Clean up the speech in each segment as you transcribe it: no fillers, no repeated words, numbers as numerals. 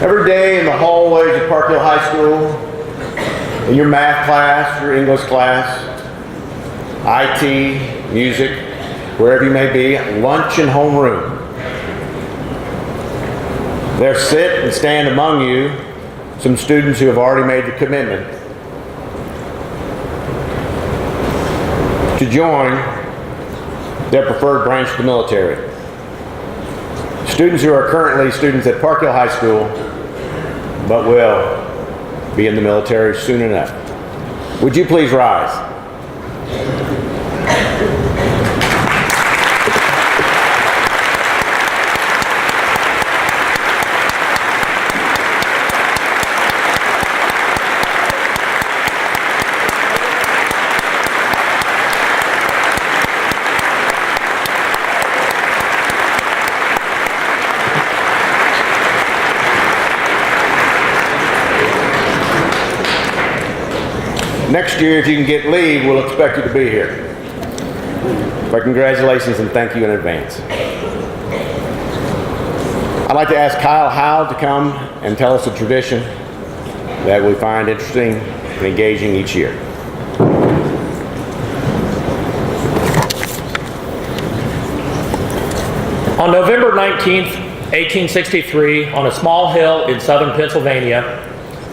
Every day in the hallways of Park Hill High School, in your math class, your English class, IT, music, wherever you may be, lunch and homeroom, there sit and stand among you some students who have already made the commitment to join their preferred branch of the military. Students who are currently students at Park Hill High School, but will be in the military soon enough. Would you please rise? Next year, if you can get leave, we'll expect you to be here. But congratulations and thank you in advance. I'd like to ask Kyle Howe to come and tell us a tradition that we find interesting and engaging each year. On November 19th, 1863, on a small hill in southern Pennsylvania,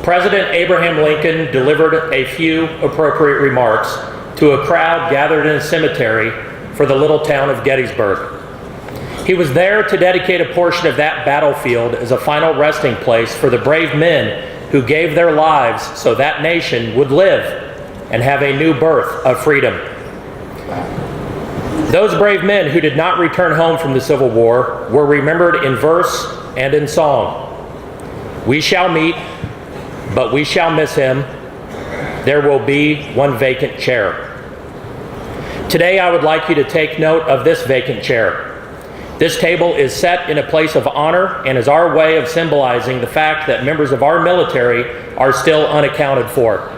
President Abraham Lincoln delivered a few appropriate remarks to a crowd gathered in a cemetery for the little town of Gettysburg. He was there to dedicate a portion of that battlefield as a final resting place for the brave men who gave their lives so that nation would live and have a new birth of freedom. Those brave men who did not return home from the Civil War were remembered in verse and in song. We shall meet, but we shall miss him. There will be one vacant chair. Today, I would like you to take note of this vacant chair. This table is set in a place of honor and is our way of symbolizing the fact that members of our military are still unaccounted for.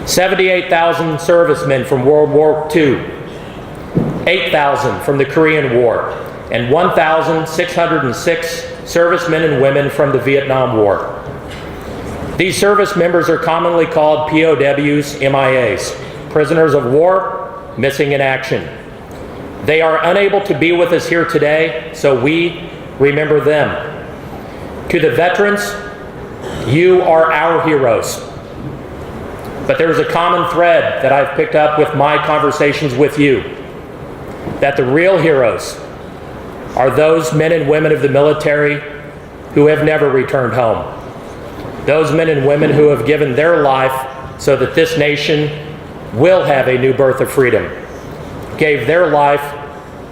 78,000 servicemen from World War II, 8,000 from the Korean War, and 1,606 servicemen and women from the Vietnam War. These service members are commonly called POWs, MIAs, prisoners of war, missing in action. They are unable to be with us here today, so we remember them. To the veterans, you are our heroes. But there is a common thread that I've picked up with my conversations with you, that the real heroes are those men and women of the military who have never returned home. Those men and women who have given their life so that this nation will have a new birth of freedom, gave their life,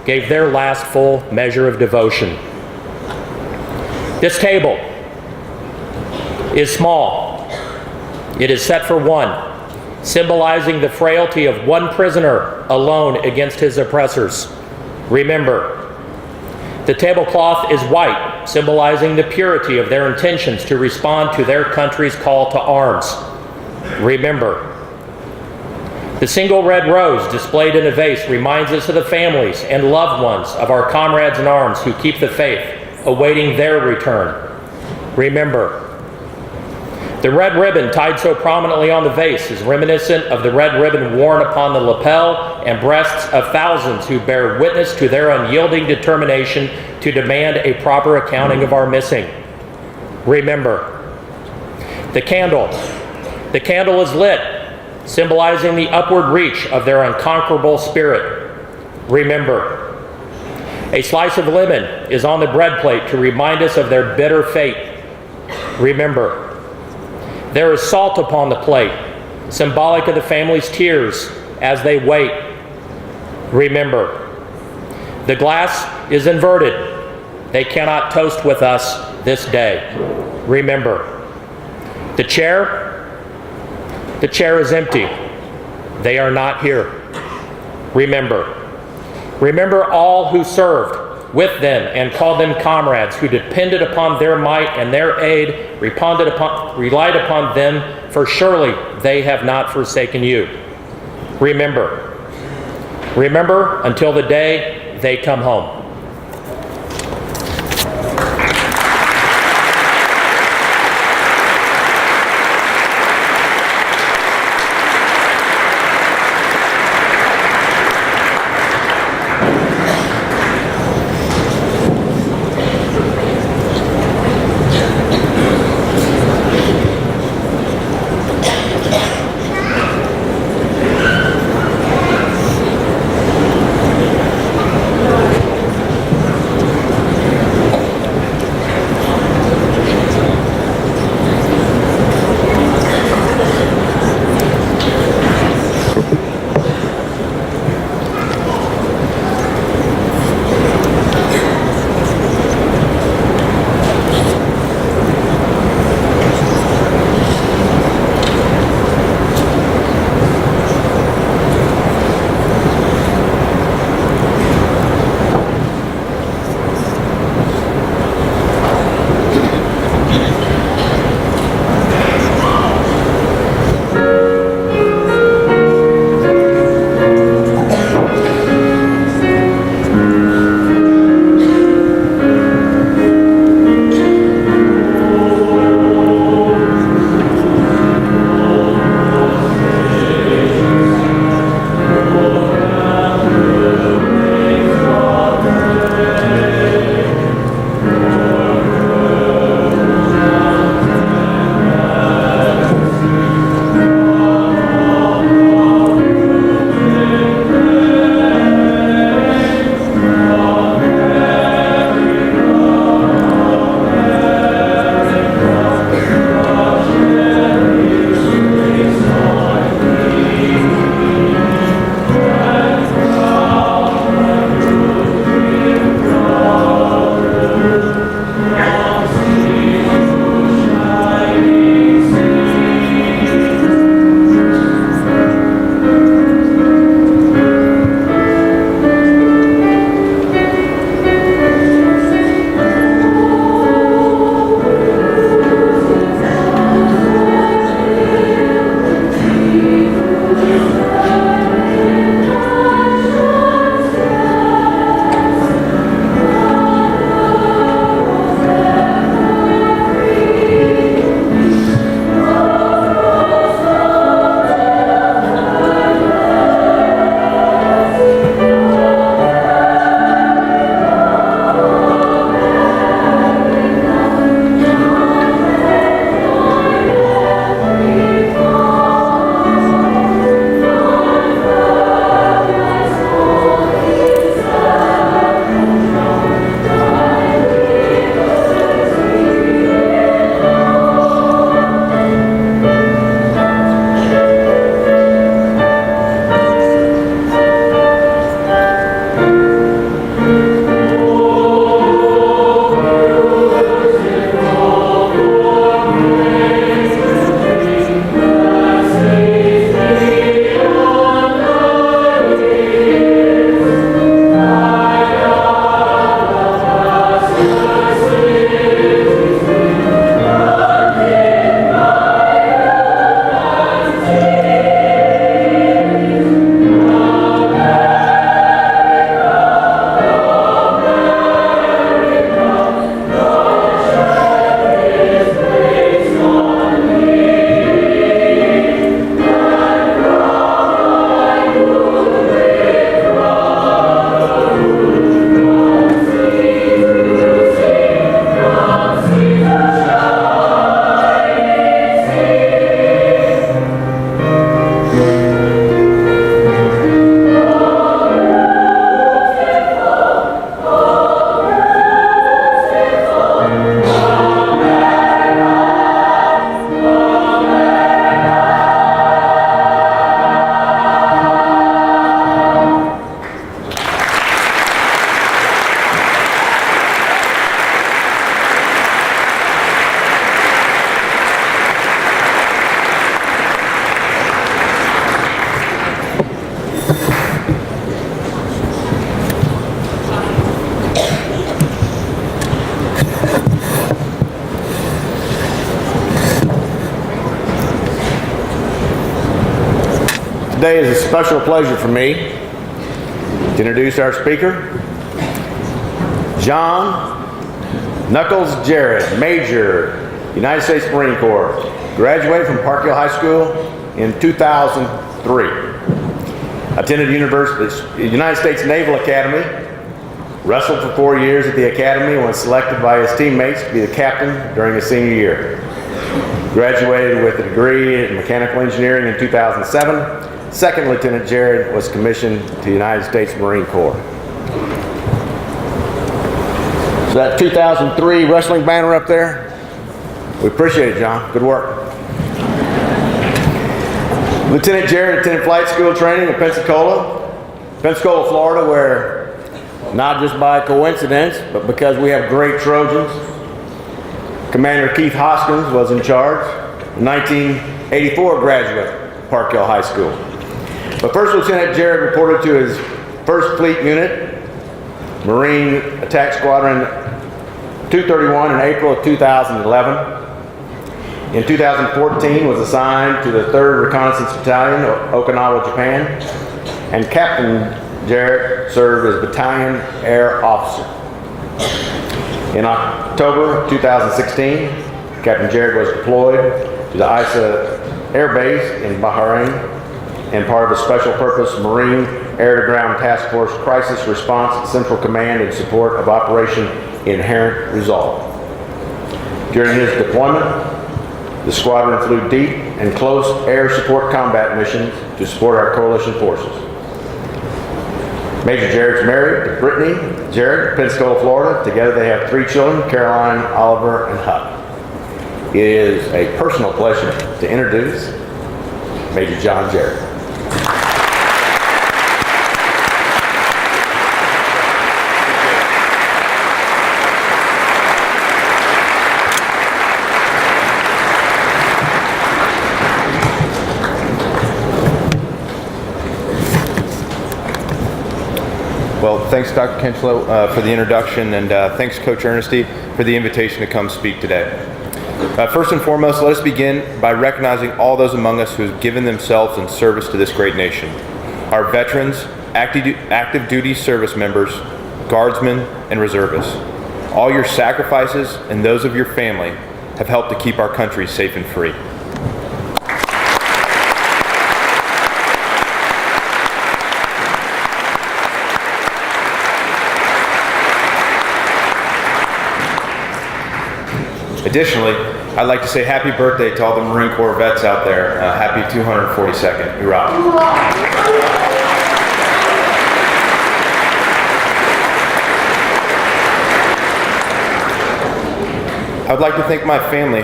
gave their last full measure of devotion. This table is small. It is set for one, symbolizing the frailty of one prisoner alone against his oppressors. Remember, the tablecloth is white, symbolizing the purity of their intentions to respond to their country's call to arms. Remember, the single red rose displayed in a vase reminds us of the families and loved ones of our comrades in arms who keep the faith, awaiting their return. Remember, the red ribbon tied so prominently on the vase is reminiscent of the red ribbon worn upon the lapel and breasts of thousands who bear witness to their unyielding determination to demand a proper accounting of our missing. Remember, the candle is lit, symbolizing the upward reach of their unconquerable spirit. Remember, a slice of lemon is on the bread plate to remind us of their bitter fate. Remember, there is salt upon the plate, symbolic of the family's tears as they wait. Remember, the glass is inverted. They cannot toast with us this day. Remember, the chair is empty. They are not here. Remember all who served with them and called them comrades, who depended upon their might and their aid, relied upon them, for surely they have not forsaken you. Remember until the day they come home. Today is a special pleasure for me to introduce our speaker, John Knuckles Jarrett, Major, United States Marine Corps, graduated from Park Hill High School in 2003. Attended the United States Naval Academy, wrestled for 4 years at the academy and was selected by his teammates to be the captain during his senior year. Graduated with a degree in mechanical engineering in 2007. Second Lieutenant Jarrett was commissioned to the United States Marine Corps. So that 2003 wrestling banner up there, we appreciate it, John. Good work. Lieutenant Jarrett attended flight school training in Pensacola, Florida, where not just by coincidence, but because we have great Trojans, Commander Keith Hoskins was in charge, 1984 graduate of Park Hill High School. But First Lieutenant Jarrett reported to his 1st Fleet Unit, Marine Attack Squadron 231 in April of 2011. In 2014 was assigned to the 3rd Reconnaissance Battalion, Okinawa, Japan, and Captain Jarrett served as Battalion Air Officer. In October of 2016, Captain Jarrett was deployed to the Isa Air Base in Bahrain and part of the Special Purpose Marine Air-to-Ground Task Force Crisis Response Central Command in support of Operation Inherent Resolve. During his deployment, the squadron flew deep and close air support combat missions to support our coalition forces. Major Jarrett's married to Brittany Jarrett of Pensacola, Florida. Together they have 3 children, Caroline, Oliver, and Huck. It is a personal pleasure to introduce Major John Jarrett. Well, thanks, Dr. Kinchlow, for the introduction, and thanks, Coach Ernesty, for the invitation to come speak today. First and foremost, let us begin by recognizing all those among us who have given themselves in service to this great nation. Our veterans, active duty service members, guardsmen, and reservists. All your sacrifices and those of your family have helped to keep our country safe and free. Additionally, I'd like to say happy birthday to all the Marine Corps vets out there. Happy 242nd. Hoorah. I would like to thank my family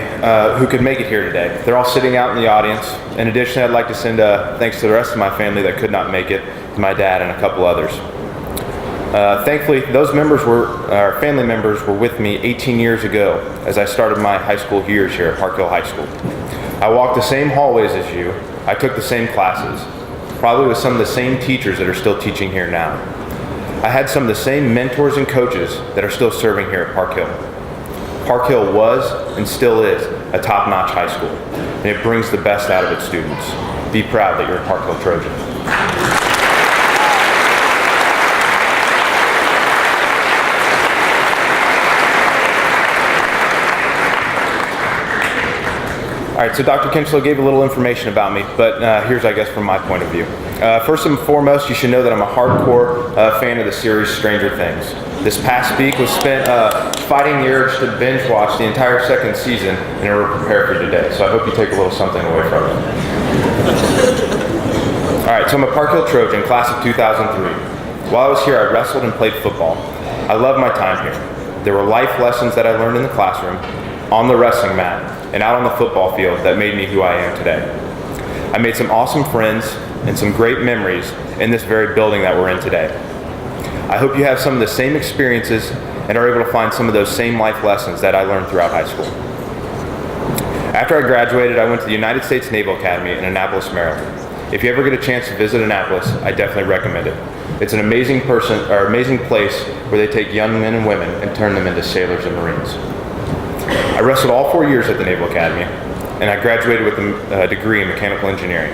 who could make it here today. They're all sitting out in the audience. In addition, I'd like to send thanks to the rest of my family that could not make it, to my dad and a couple others. Thankfully, those family members were with me 18 years ago as I started my high school years here at Park Hill High School. I walked the same hallways as you. I took the same classes, probably with some of the same teachers that are still teaching here now. I had some of the same mentors and coaches that are still serving here at Park Hill. Park Hill was and still is a top-notch high school, and it brings the best out of its students. Be proud that you're a Park Hill Trojan. All right, so Dr. Kinchlow gave a little information about me, but here's, I guess, from my point of view. First and foremost, you should know that I'm a hardcore fan of the series Stranger Things. This past week was spent fighting the urge to binge watch the entire 2nd season in order to prepare for today, so I hope you take a little something away from it. All right, so I'm a Park Hill Trojan, class of 2003. While I was here, I wrestled and played football. I loved my time here. There were life lessons that I learned in the classroom, on the wrestling mat, and out on the football field that made me who I am today. I made some awesome friends and some great memories in this very building that we're in today. I hope you have some of the same experiences and are able to find some of those same life lessons that I learned throughout high school. After I graduated, I went to the United States Naval Academy in Annapolis, Maryland. If you ever get a chance to visit Annapolis, I definitely recommend it. It's an amazing place where they take young men and women and turn them into sailors and Marines. I wrestled all 4 years at the Naval Academy, and I graduated with a degree in mechanical engineering.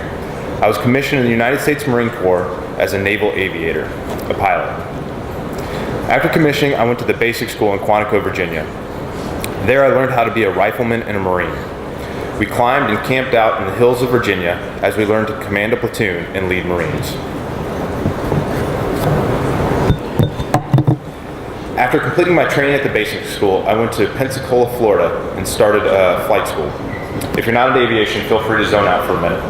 I was commissioned in the United States Marine Corps as a naval aviator, a pilot. After commissioning, I went to the basic school in Quantico, Virginia. There I learned how to be a rifleman and a Marine. We climbed and camped out in the hills of Virginia as we learned to command a platoon and lead Marines. After completing my training at the basic school, I went to Pensacola, Florida and started flight school. If you're not in aviation, feel free to zone out for a minute.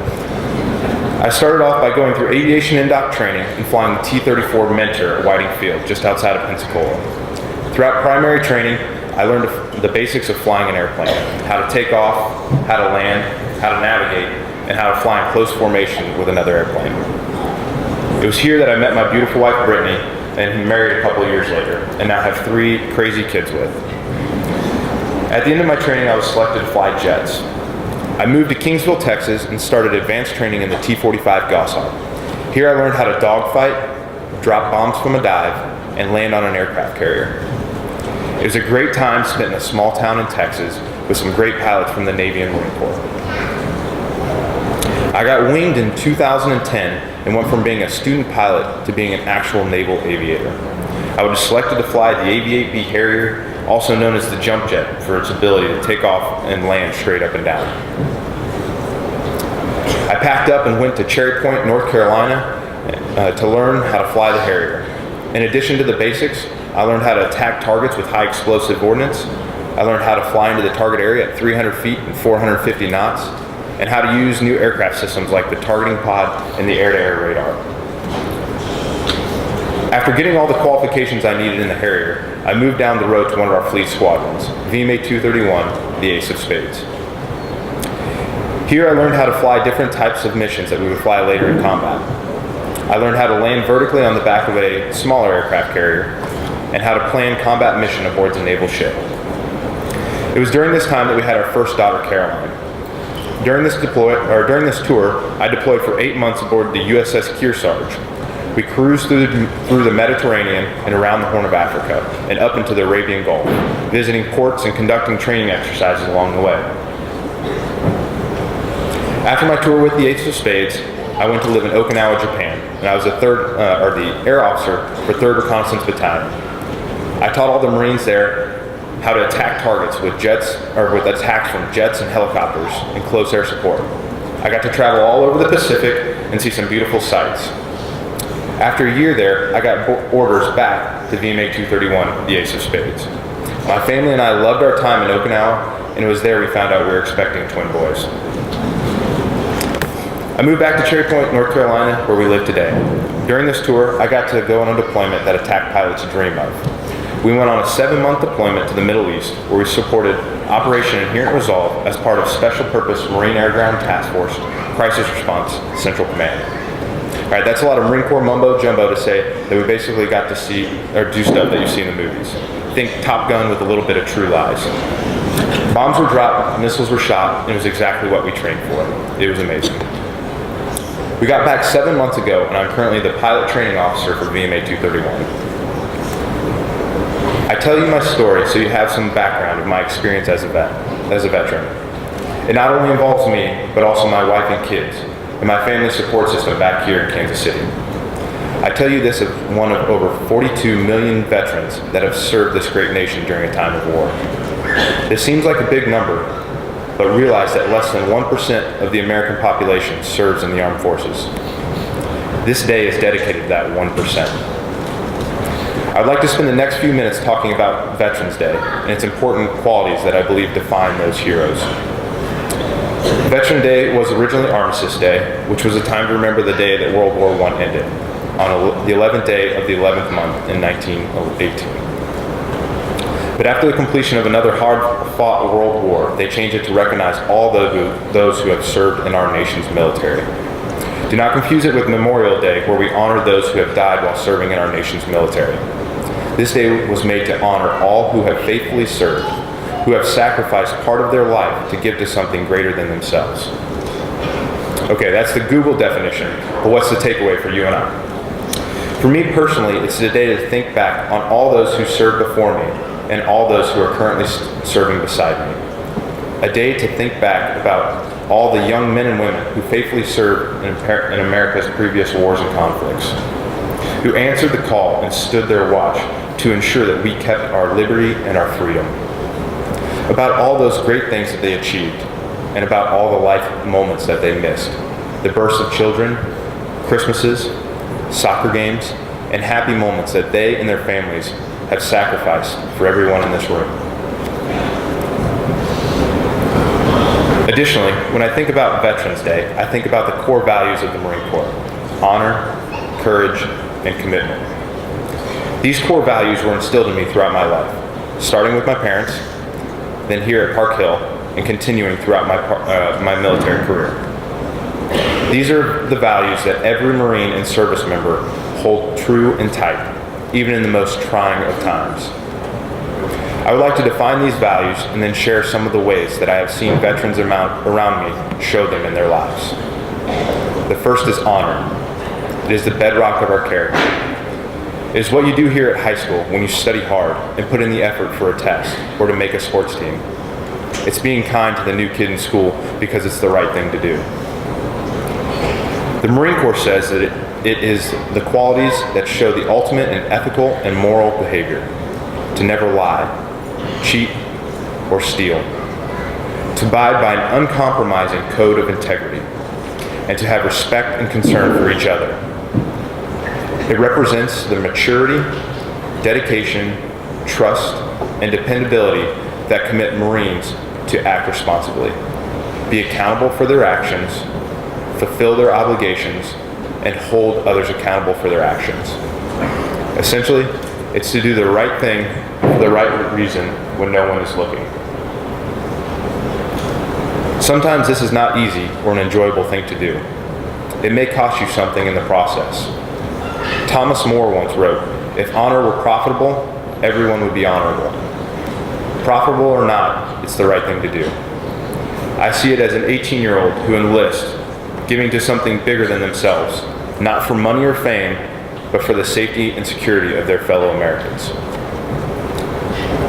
I started off by going through aviation indoc training and flying the T-34 Mentor at Whiting Field, just outside of Pensacola. Throughout primary training, I learned the basics of flying an airplane, how to take off, how to land, how to navigate, and how to fly in close formation with another airplane. It was here that I met my beautiful wife, Brittany, and married a couple of years later, and now have 3 crazy kids with. At the end of my training, I was selected to fly jets. I moved to Kingsville, Texas, and started advanced training in the T-45 Goshawk. Here I learned how to dogfight, drop bombs from a dive, and land on an aircraft carrier. It was a great time spent in a small town in Texas with some great pilots from the Navy and Marine Corps. I got winged in 2010 and went from being a student pilot to being an actual naval aviator. I was selected to fly the AV-8B Harrier, also known as the jump jet, for its ability to take off and land straight up and down. I packed up and went to Cherry Point, North Carolina to learn how to fly the Harrier. In addition to the basics, I learned how to attack targets with high explosive ordnance. I learned how to fly into the target area at 300 feet and 450 knots, and how to use new aircraft systems like the targeting pod and the air-to-air radar. After getting all the qualifications I needed in the Harrier, I moved down the road to one of our fleet squadrons, VMA 231, the Ace of Spades. Here I learned how to fly different types of missions that we would fly later in combat. I learned how to land vertically on the back of a smaller aircraft carrier, and how to plan combat mission aboard a naval ship. It was during this time that we had our first daughter, Caroline. During this tour, I deployed for 8 months aboard the USS Kearsarge. We cruised through the Mediterranean and around the Horn of Africa and up into the Arabian Gulf, visiting ports and conducting training exercises along the way. After my tour with the Ace of Spades, I went to live in Okinawa, Japan, and I was the air officer for 3rd Reconnaissance Battalion. I taught all the Marines there how to attack targets with attacks from jets and helicopters and close air support. I got to travel all over the Pacific and see some beautiful sights. After a year there, I got orders back to VMA 231, the Ace of Spades. My family and I loved our time in Okinawa, and it was there we found out we were expecting twin boys. I moved back to Cherry Point, North Carolina, where we live today. During this tour, I got to go on a deployment that attack pilots dream of. We went on a 7-month deployment to the Middle East, where we supported Operation Inherent Resolve as part of Special Purpose Marine Air Ground Task Force Crisis Response Central Command. All right, that's a lot of Marine Corps mumbo jumbo to say that we basically got to see or do stuff that you see in the movies. Think Top Gun with a little bit of True Lies. Bombs were dropped, missiles were shot, and it was exactly what we trained for. It was amazing. We got back 7 months ago, and I'm currently the pilot training officer for VMA 231. I tell you my story so you have some background of my experience as a veteran. It not only involves me, but also my wife and kids, and my family support system back here in Kansas City. I tell you this as one of over 42 million veterans that have served this great nation during a time of war. It seems like a big number, but realize that less than 1% of the American population serves in the armed forces. This day is dedicated to that 1%. I'd like to spend the next few minutes talking about Veterans Day and its important qualities that I believe define those heroes. Veteran Day was originally Armistice Day, which was a time to remember the day that World War I ended, on the 11th day of the 11th month in 1918. But after the completion of another hard-fought world war, they changed it to recognize all those who have served in our nation's military. Do not confuse it with Memorial Day, where we honor those who have died while serving in our nation's military. This day was made to honor all who have faithfully served, who have sacrificed part of their life to give to something greater than themselves. Okay, that's the Google definition, but what's the takeaway for you and I? For me personally, it's a day to think back on all those who served before me and all those who are currently serving beside me. a day to think back about all the young men and women who faithfully served in America's previous wars and conflicts, who answered the call and stood their watch to ensure that we kept our liberty and our freedom, about all those great things that they achieved, and about all the life moments that they missed, the births of children, Christmases, soccer games, and happy moments that they and their families have sacrificed for everyone in this room. Additionally, when I think about Veterans Day, I think about the core values of the Marine Corps: honor, courage, and commitment. These core values were instilled in me throughout my life, starting with my parents, then here at Park Hill, and continuing throughout my military career. These are the values that every Marine and service member hold true and tight, even in the most trying of times. I would like to define these values and then share some of the ways that I have seen veterans around me show them in their lives. The first is honor. It is the bedrock of our character. It is what you do here at high school when you study hard and put in the effort for a test or to make a sports team. It's being kind to the new kid in school because it's the right thing to do. The Marine Corps says that it is the qualities that show the ultimate in ethical and moral behavior: to never lie, cheat, or steal, to abide by an uncompromising code of integrity, and to have respect and concern for each other. It represents the maturity, dedication, trust, and dependability that commit Marines to act responsibly, be accountable for their actions, fulfill their obligations, and hold others accountable for their actions. Essentially, it's to do the right thing for the right reason when no one is looking. Sometimes this is not easy or an enjoyable thing to do. It may cost you something in the process. Thomas More once wrote, "If honor were profitable, everyone would be honorable." Profitable or not, it's the right thing to do. I see it as an 18-year-old who enlists, giving to something bigger than themselves, not for money or fame, but for the safety and security of their fellow Americans.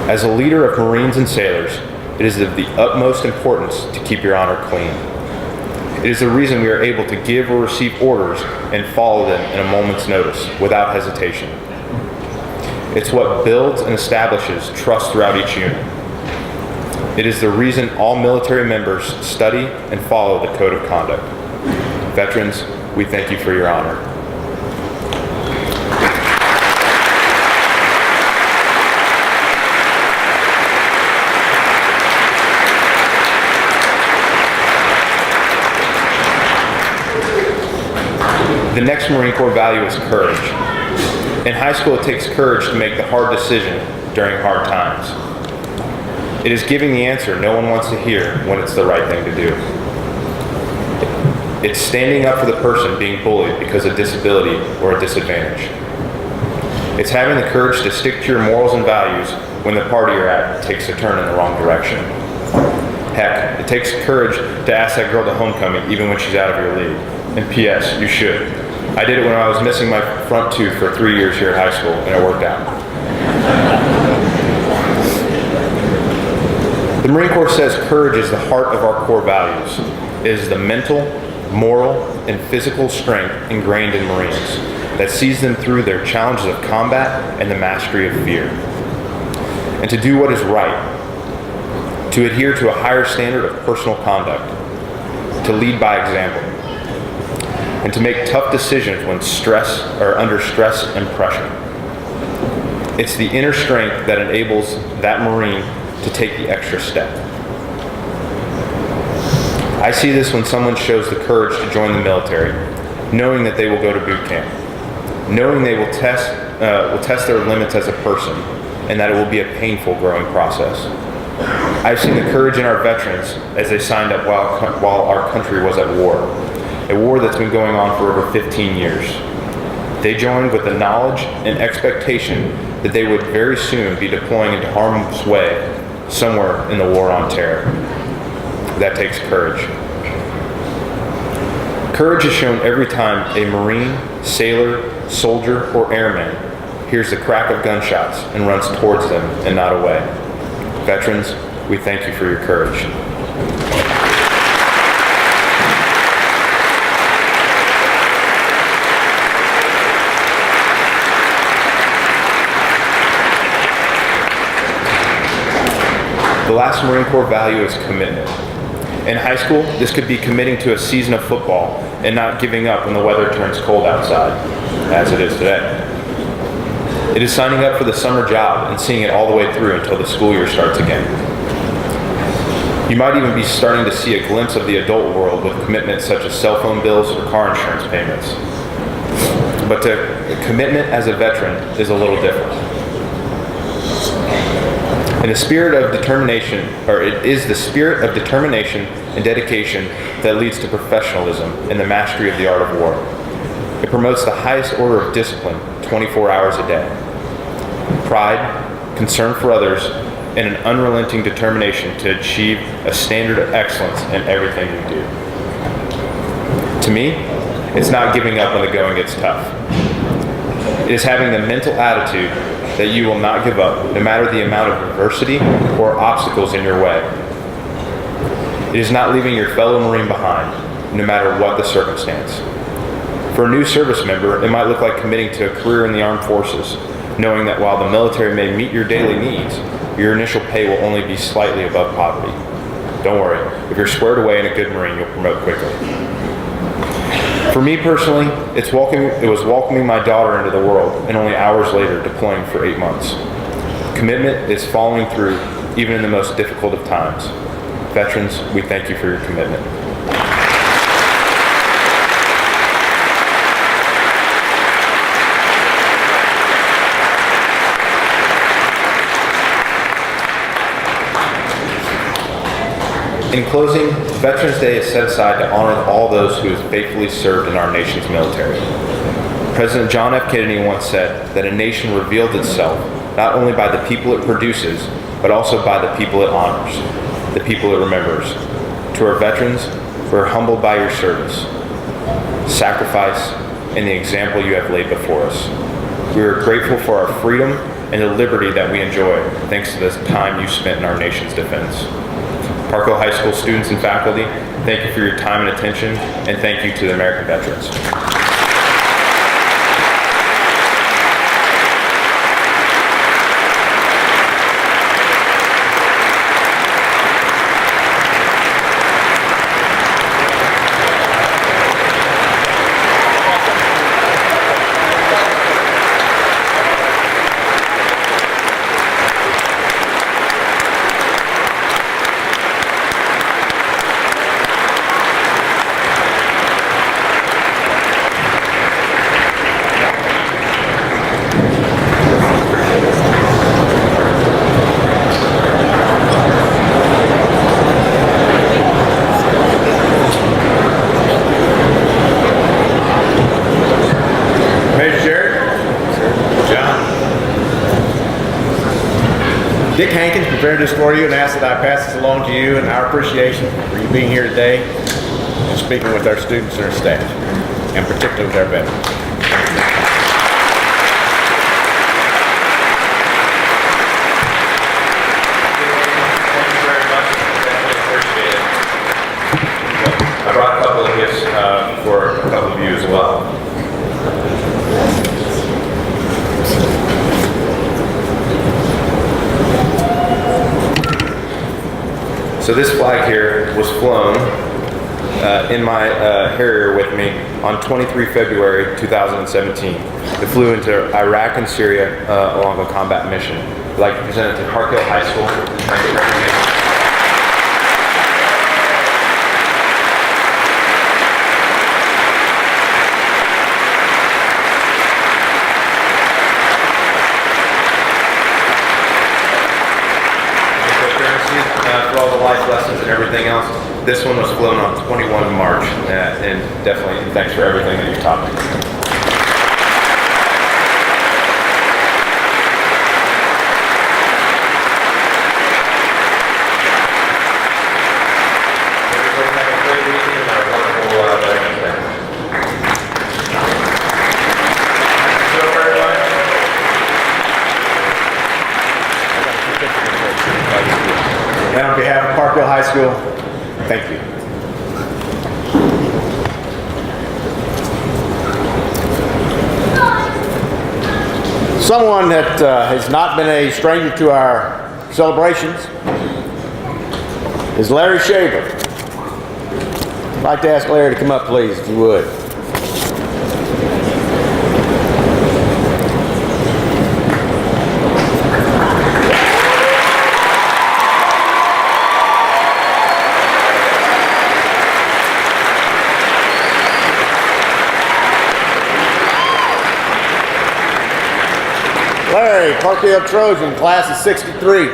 As a leader of Marines and sailors, it is of the utmost importance to keep your honor clean. It is the reason we are able to give or receive orders and follow them in a moment's notice, without hesitation. It's what builds and establishes trust throughout each unit. It is the reason all military members study and follow the code of conduct. Veterans, we thank you for your honor. The next Marine Corps value is courage. In high school, it takes courage to make the hard decision during hard times. It is giving the answer no one wants to hear when it's the right thing to do. It's standing up for the person being bullied because of disability or a disadvantage. It's having the courage to stick to your morals and values when the party you're at takes a turn in the wrong direction. Heck, it takes courage to ask that girl to homecoming even when she's out of your league. And P.S., you should. I did it when I was missing my front tooth for 3 years here at high school, and it worked out. The Marine Corps says courage is the heart of our core values. It is the mental, moral, and physical strength ingrained in Marines that sees them through their challenges of combat and the mastery of fear. And to do what is right, to adhere to a higher standard of personal conduct, to lead by example, and to make tough decisions when under stress and pressure. It's the inner strength that enables that Marine to take the extra step. I see this when someone shows the courage to join the military, knowing that they will go to boot camp, knowing they will test their limits as a person, and that it will be a painful growing process. I've seen the courage in our veterans as they signed up while our country was at war, a war that's been going on for over 15 years. They joined with the knowledge and expectation that they would very soon be deploying into harm's way somewhere in the war on terror. That takes courage. Courage is shown every time a Marine, sailor, soldier, or airman hears the crack of gunshots and runs towards them and not away. Veterans, we thank you for your courage. The last Marine Corps value is commitment. In high school, this could be committing to a season of football and not giving up when the weather turns cold outside, as it is today. It is signing up for the summer job and seeing it all the way through until the school year starts again. You might even be starting to see a glimpse of the adult world with commitments such as cell phone bills or car insurance payments. But commitment as a veteran is a little different. In the spirit of determination, or it is the spirit of determination and dedication that leads to professionalism and the mastery of the art of war. It promotes the highest order of discipline 24 hours a day. Pride, concern for others, and an unrelenting determination to achieve a standard of excellence in everything we do. To me, it's not giving up when the going gets tough. It is having the mental attitude that you will not give up, no matter the amount of adversity or obstacles in your way. It is not leaving your fellow Marine behind, no matter what the circumstance. For a new service member, it might look like committing to a career in the armed forces, knowing that while the military may meet your daily needs, your initial pay will only be slightly above poverty. Don't worry, if you're squared away in a good Marine, you'll promote quickly. For me personally, it was welcoming my daughter into the world and only hours later deploying for 8 months. Commitment is following through even in the most difficult of times. Veterans, we thank you for your commitment. In closing, Veterans Day is set aside to honor all those who have faithfully served in our nation's military. President John F. Kennedy once said that a nation reveals itself not only by the people it produces, but also by the people it honors, the people it remembers. To our veterans, we're humbled by your service, sacrifice, and the example you have laid before us. We are grateful for our freedom and the liberty that we enjoy, thanks to the time you spent in our nation's defense. Park Hill High School students and faculty, thank you for your time and attention, and thank you to the American veterans. Dick Hankins prepared this for you and asked that I pass this along to you and our appreciation for you being here today and speaking with our students and our staff, and particularly with our veterans. I brought a couple of gifts for a couple of you as well. So this flag here was flown in my Harrier with me on 23 February 2017. It flew into Iraq and Syria along a combat mission. I'd like to present it to Park Hill High School. Thank you for having me. For all the life lessons and everything else. This one was flown on 21 March, and definitely thanks for everything that you've taught me. Everybody have a great weekend and a wonderful Veterans Day. Thank you so very much. And on behalf of Park Hill High School, Thank you. Someone that has not been a stranger to our celebrations is Larry Shaver. I'd like to ask Larry to come up, please, if you would. Larry, Parkdale Trojan, class of '63.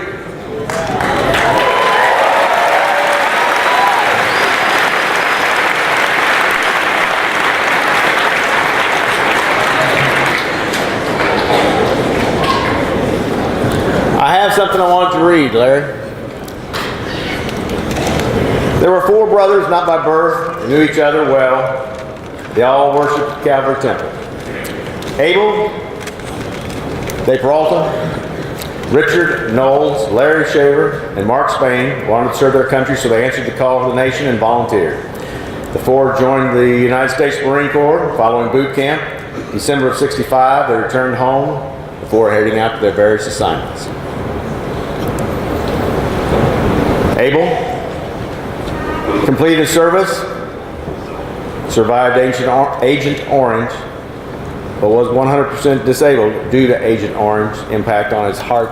I have something I wanted to read, Larry. There were 4 brothers, not by birth, who knew each other well. They all worshiped Calvary Temple. Abel De Peralta, Richard Knowles, Larry Shaver, and Mark Spain wanted to serve their country, so they answered the call of the nation and volunteered. The 4 joined the United States Marine Corps following boot camp. December of '65, they returned home before heading out to their various assignments. Abel completed his service, survived Agent Orange, but was 100% disabled due to Agent Orange impact on his heart,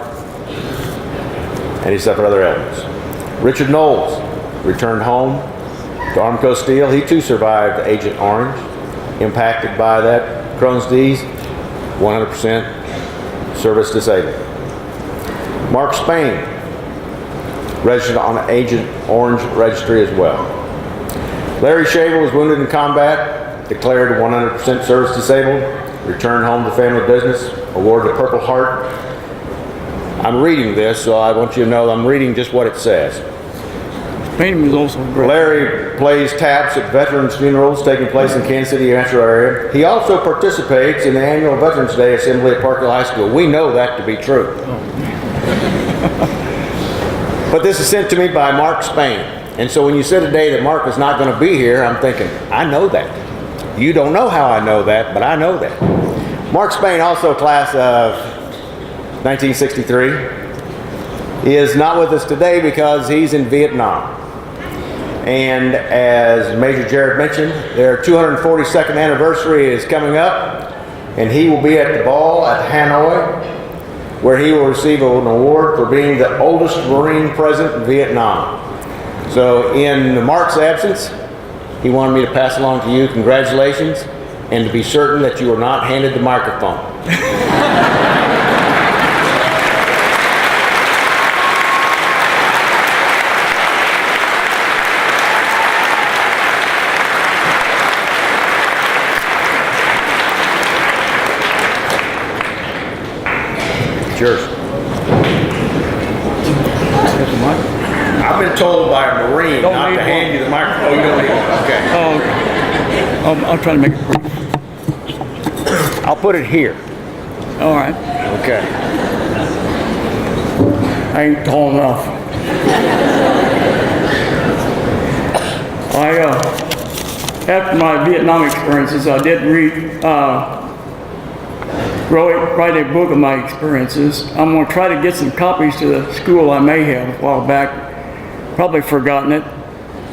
and he suffered other ailments. Richard Knowles returned home to Armco Steel. He too survived Agent Orange, impacted by that Crohn's disease, 100% service disabled. Mark Spain registered on Agent Orange registry as well. Larry Shaver was wounded in combat, declared 100% service disabled, returned home to family business, awarded a Purple Heart. I'm reading this, so I want you to know I'm reading just what it says. Painting was also great. Larry plays taps at veterans' funerals taking place in Kansas City metro area. He also participates in the annual Veterans Day Assembly at Parkdale High School. We know that to be true. But this is sent to me by Mark Spain. And so when you said today that Mark was not going to be here, I'm thinking, I know that. You don't know how I know that, but I know that. Mark Spain, also class of 1963, is not with us today because he's in Vietnam. And as Major Jared mentioned, their 242nd anniversary is coming up, and he will be at the ball at Hanoi, where he will receive an award for being the oldest Marine present in Vietnam. So in Mark's absence, he wanted me to pass along to you congratulations, and to be certain that you were not handed the microphone. Yours. I've been told by a Marine Don't not need to hand one. you the microphone. Oh, you don't need one. Okay. Oh, okay. I'll try to make it brief. I'll put it here. All right. Okay. I ain't tall enough. After my Vietnam experiences, I did write a book of my experiences. I'm going to try to get some copies to the school I may have a while back. Probably forgotten it.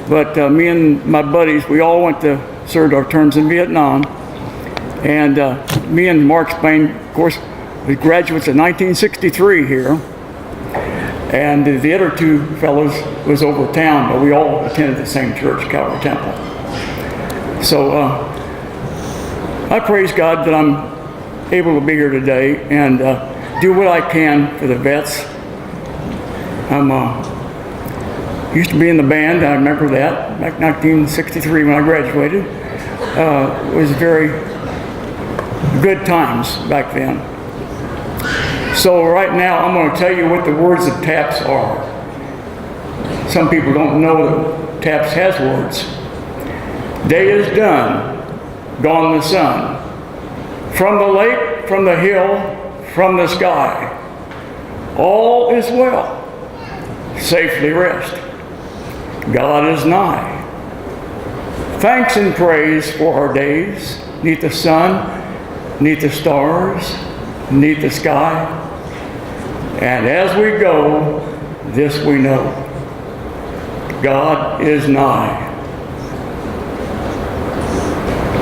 But me and my buddies, we all went to serve our terms in Vietnam. And me and Mark Spain, of course, we graduates in 1963 here. And the other 2 fellows was over town, but we all attended the same church, Calvary Temple. So I praise God that I'm able to be here today and do what I can for the vets. I'm used to be in the band. I remember that back in 1963 when I graduated. It was very good times back then. So right now I'm going to tell you what the words of TAPS are. Some people don't know that TAPS has words. Day is done, gone the sun. From the lake, from the hill, from the sky, all is well. Safely rest. God is nigh. Thanks and praise for our days, neath the sun, neath the stars, neath the sky. And as we go, this we know, God is nigh.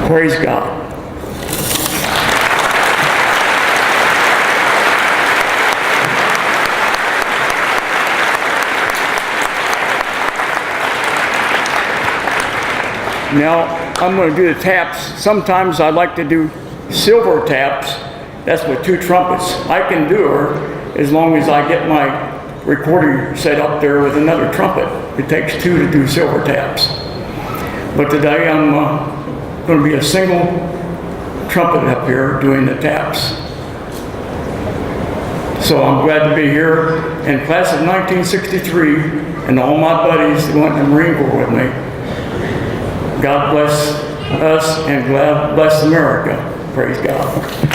Praise God. Now, I'm going to do the taps. Sometimes I like to do silver taps. That's with 2 trumpets. I can do her as long as I get my recording set up there with another trumpet. It takes 2 to do silver taps. But today I'm going to be a single trumpet up here doing the taps. So I'm glad to be here in class of 1963 and all my buddies that went to the Marine Corps with me. God bless us and God bless America. Praise God.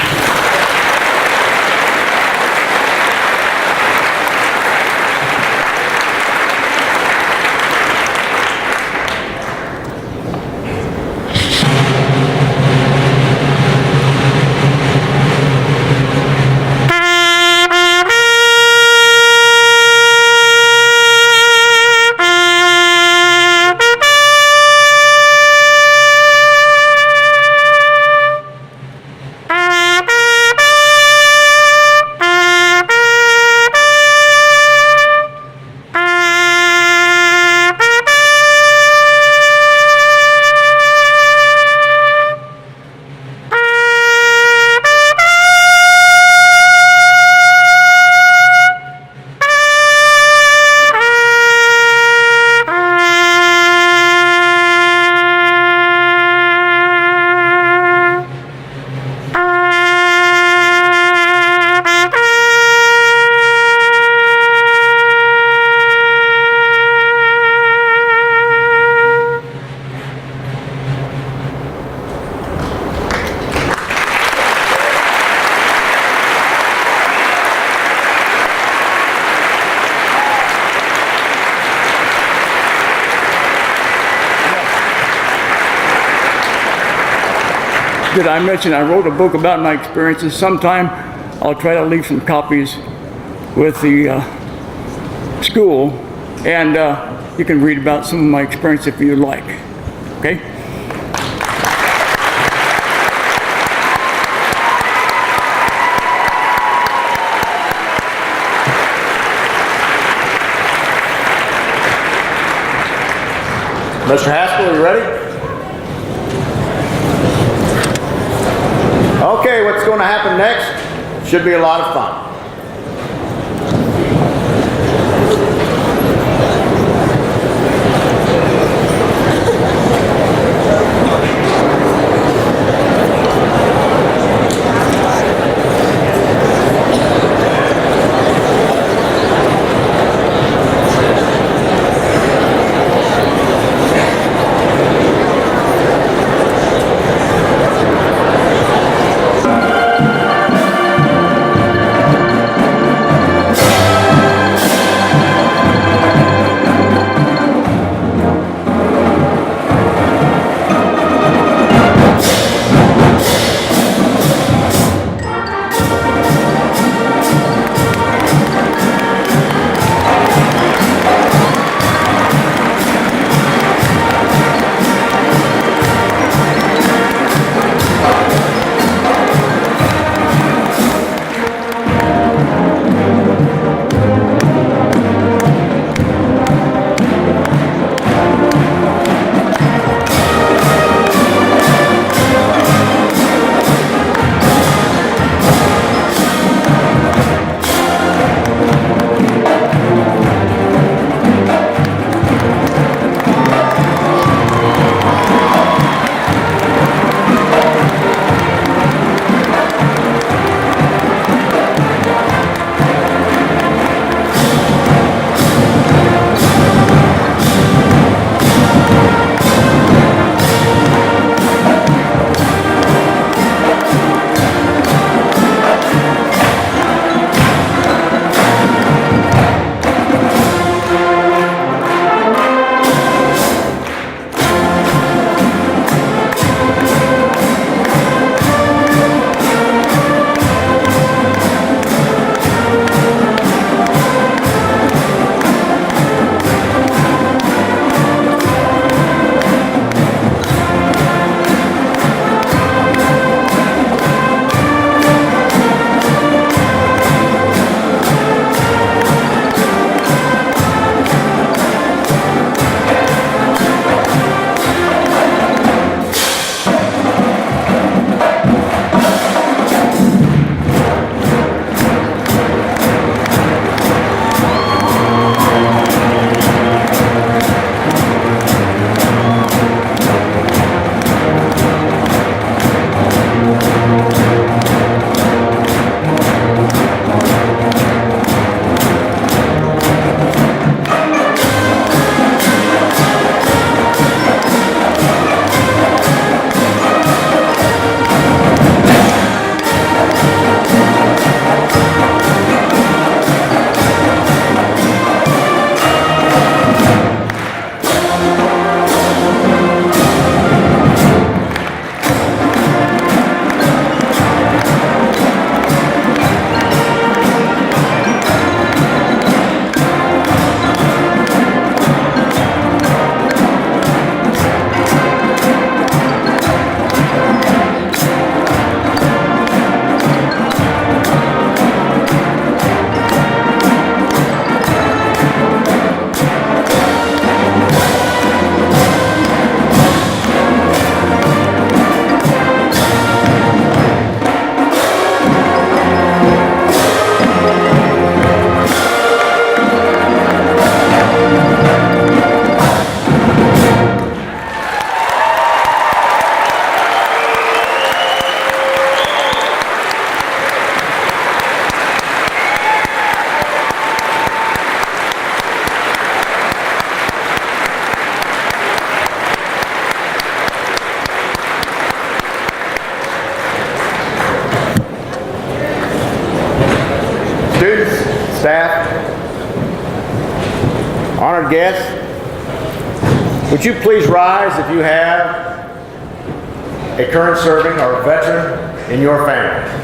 Did I mention I wrote a book about my experiences? Sometime I'll try to leave some copies with the school, and you can read about some of my experience if you'd like. Okay? Mr. Haskell, are you ready? Okay, what's going to happen next should be a lot of fun. guests, would you please rise if you have a current serving or veteran in your family?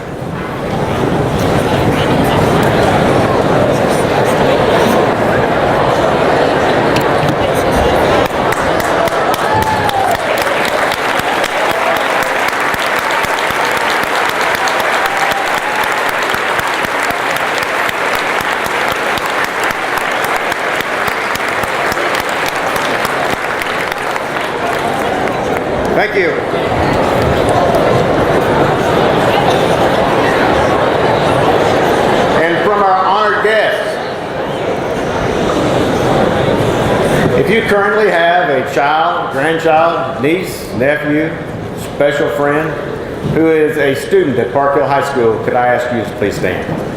Thank you. And from our honored guests, if you currently have a child, grandchild, niece, nephew, special friend who is a student at Park Hill High School, could I ask you to please stand?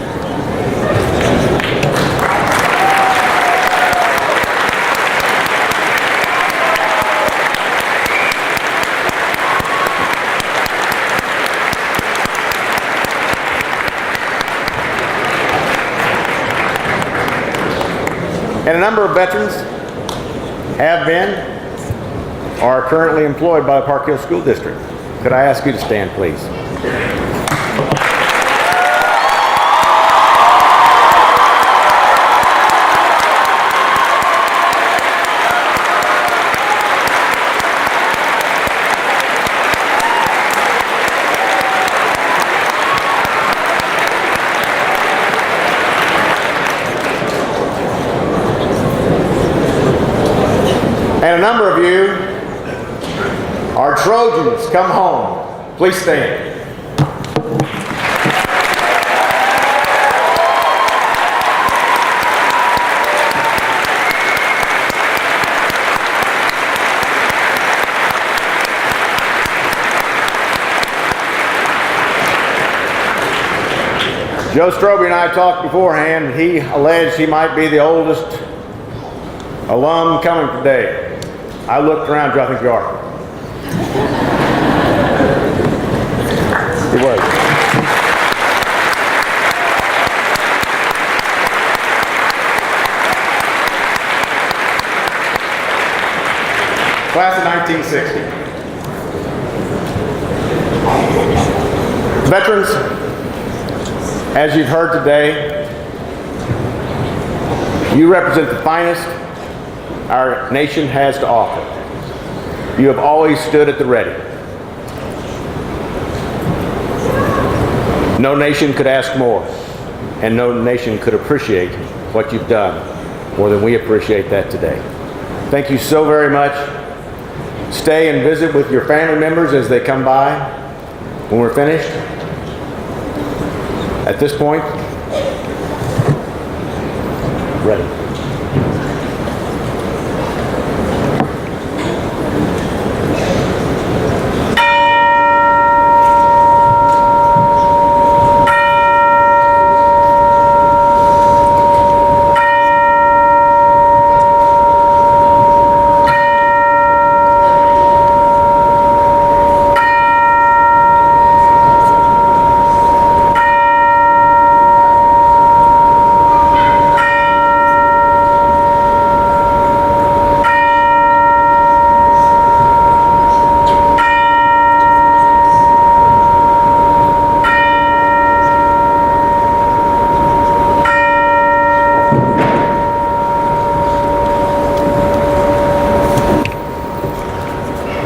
And a number of veterans have been or are currently employed by the Park Hill School District. Could I ask you to stand, please? And a number of you are Trojans. Come home. Please stand. Joe Strobey and I talked beforehand. He alleged he might be the oldest alum coming today. I looked around, I think you are. He was. Class of 1960. Veterans, as you've heard today, you represent the finest our nation has to offer. You have always stood at the ready. No nation could ask more, and no nation could appreciate what you've done more than we appreciate that today. Thank you so very much. Stay and visit with your family members as they come by when we're finished. At this point, ready.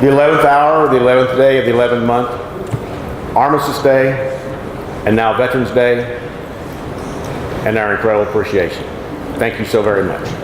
The 11th hour, the 11th day of the 11th month, Armistice Day, and now Veterans Day, and our incredible appreciation. Thank you so very much.